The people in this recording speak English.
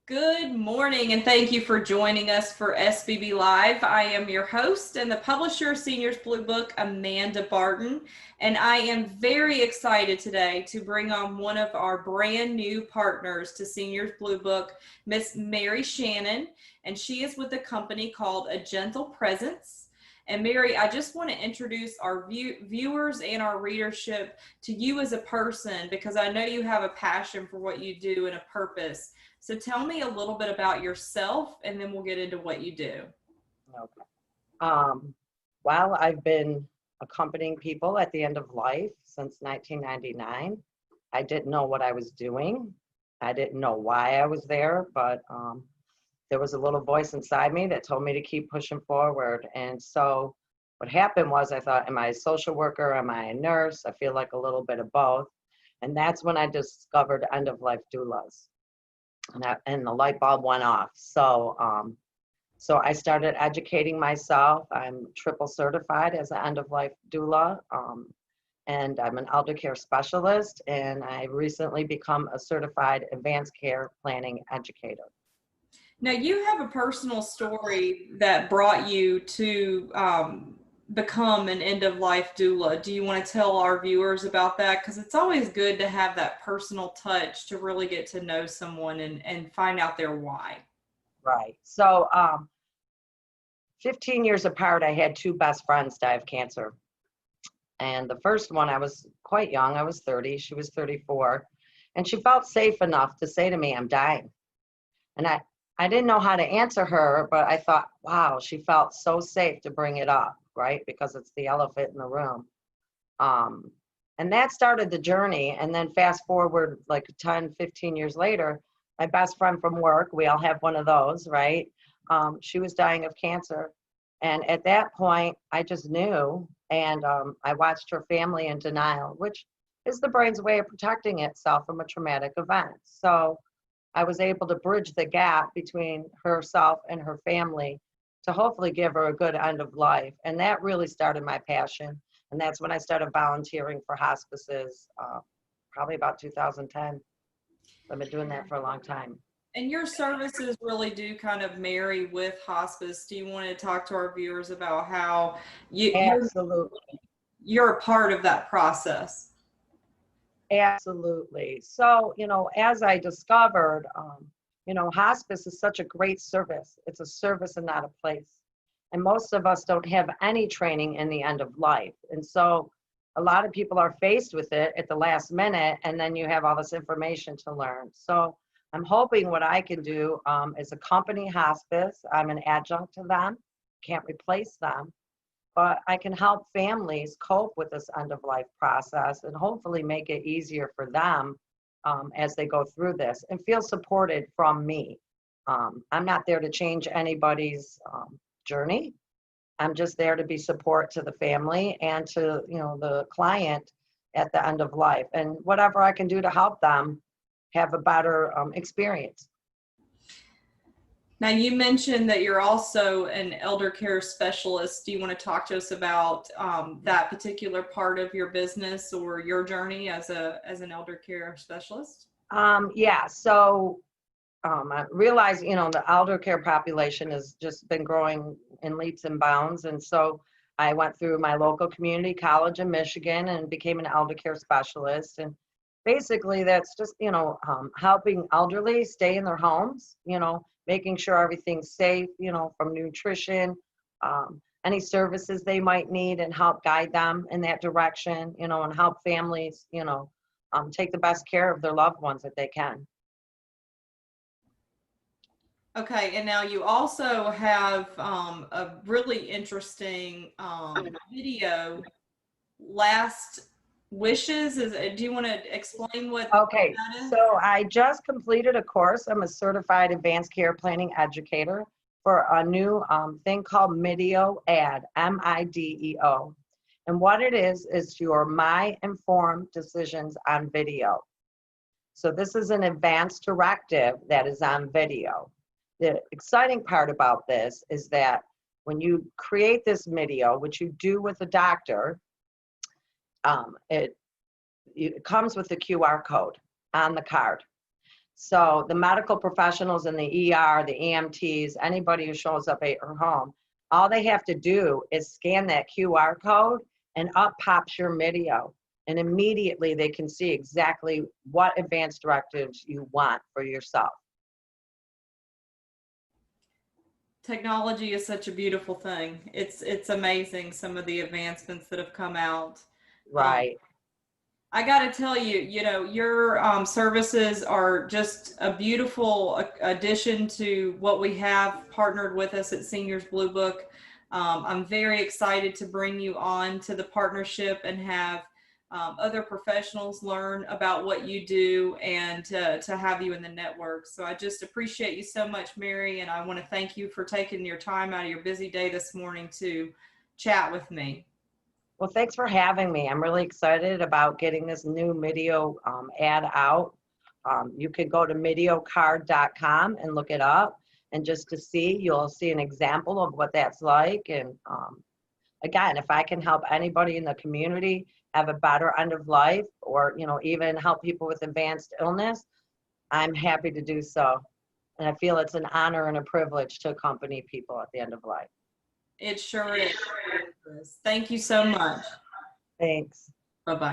Good morning, and thank you for joining us for SBB Live. I am your host and the publisher of Seniors Blue Book, Amanda Barton, and I am very excited today to bring on one of our brand new partners to Seniors Blue Book, Miss Mary Shannon, and she is with a company called A Gentle Presence. And Mary, I just want to introduce our viewers and our readership to you as a person, because I know you have a passion for what you do and a purpose. So tell me a little bit about yourself, and then we'll get into what you do. Okay. Well, I've been accompanying people at the end of life since 1999. I didn't know what I was doing. I didn't know why I was there, but there was a little voice inside me that told me to keep pushing forward. And so what happened was I thought, am I a social worker? Am I a nurse? I feel like a little bit of both. And that's when I discovered end-of-life doulas. And the light bulb went off. So I started educating myself. I'm triple certified as an end-of-life doula, and I'm an elder care specialist, and I recently become a certified advanced care planning educator. Now, you have a personal story that brought you to become an end-of-life doula. Do you want to tell our viewers about that? Because it's always good to have that personal touch to really get to know someone and find out their why. Right. So 15 years apart, I had two best friends die of cancer. And the first one, I was quite young. I was 30. She was 34. And she felt safe enough to say to me, I'm dying. And I didn't know how to answer her, but I thought, wow, she felt so safe to bring it up, right? Because it's the elephant in the room. And that started the journey. And then fast forward like 10, 15 years later, my best friend from work, we all have one of those, right? She was dying of cancer. And at that point, I just knew. And I watched her family in denial, which is the brain's way of protecting itself from a traumatic event. So I was able to bridge the gap between herself and her family to hopefully give her a good end of life. And that really started my passion. And that's when I started volunteering for hospices, probably about 2010. I've been doing that for a long time. And your services really do kind of marry with hospice. Do you want to talk to our viewers about how Absolutely. you're a part of that process? Absolutely. So, as I discovered, hospice is such a great service. It's a service and not a place. And most of us don't have any training in the end of life. And so a lot of people are faced with it at the last minute, and then you have all this information to learn. So I'm hoping what I can do is accompany hospice. I'm an adjunct to them, can't replace them. But I can help families cope with this end-of-life process and hopefully make it easier for them as they go through this and feel supported from me. I'm not there to change anybody's journey. I'm just there to be support to the family and to the client at the end of life, and whatever I can do to help them have a better experience. Now, you mentioned that you're also an elder care specialist. Do you want to talk to us about that particular part of your business or your journey as an elder care specialist? Yeah, so I realize, the elder care population has just been growing in leaps and bounds. And so I went through my local community college in Michigan and became an elder care specialist. And basically that's just, helping elderly stay in their homes, making sure everything's safe, from nutrition, any services they might need, and help guide them in that direction, and help families, take the best care of their loved ones that they can. Okay, and now you also have a really interesting video, Last Wishes. Do you want to explain what Okay, that is? so I just completed a course. I'm a certified advanced care planning educator for a new thing called MIDEO AD, MIDEO. And what it is your My Informed Decisions on video. So this is an advanced directive that is on video. The exciting part about this is that when you create this MIDEO, which you do with a doctor, it comes with a QR code on the card. So the medical professionals in the ER, the EMTs, anybody who shows up at your home, all they have to do is scan that QR code and up pops your video. And immediately they can see exactly what advanced directives you want for yourself. Technology is such a beautiful thing. It's amazing, some of the advancements that have come out. Right. I got to tell you, your services are just a beautiful addition to what we have partnered with us at Seniors Blue Book. I'm very excited to bring you on to the partnership and have other professionals learn about what you do and to have you in the network. So I just appreciate you so much, Mary, and I want to thank you for taking your time out of your busy day this morning to chat with me. Well, thanks for having me. I'm really excited about getting this new Mideo ad out. You can go to midiocard.com and look it up. And just to see, you'll see an example of what that's like. And again, if I can help anybody in the community have a better end of life, or even help people with advanced illness, I'm happy to do so. And I feel it's an honor and a privilege to accompany people at the end of life. It sure is. Thank you so much. Thanks. Bye-bye.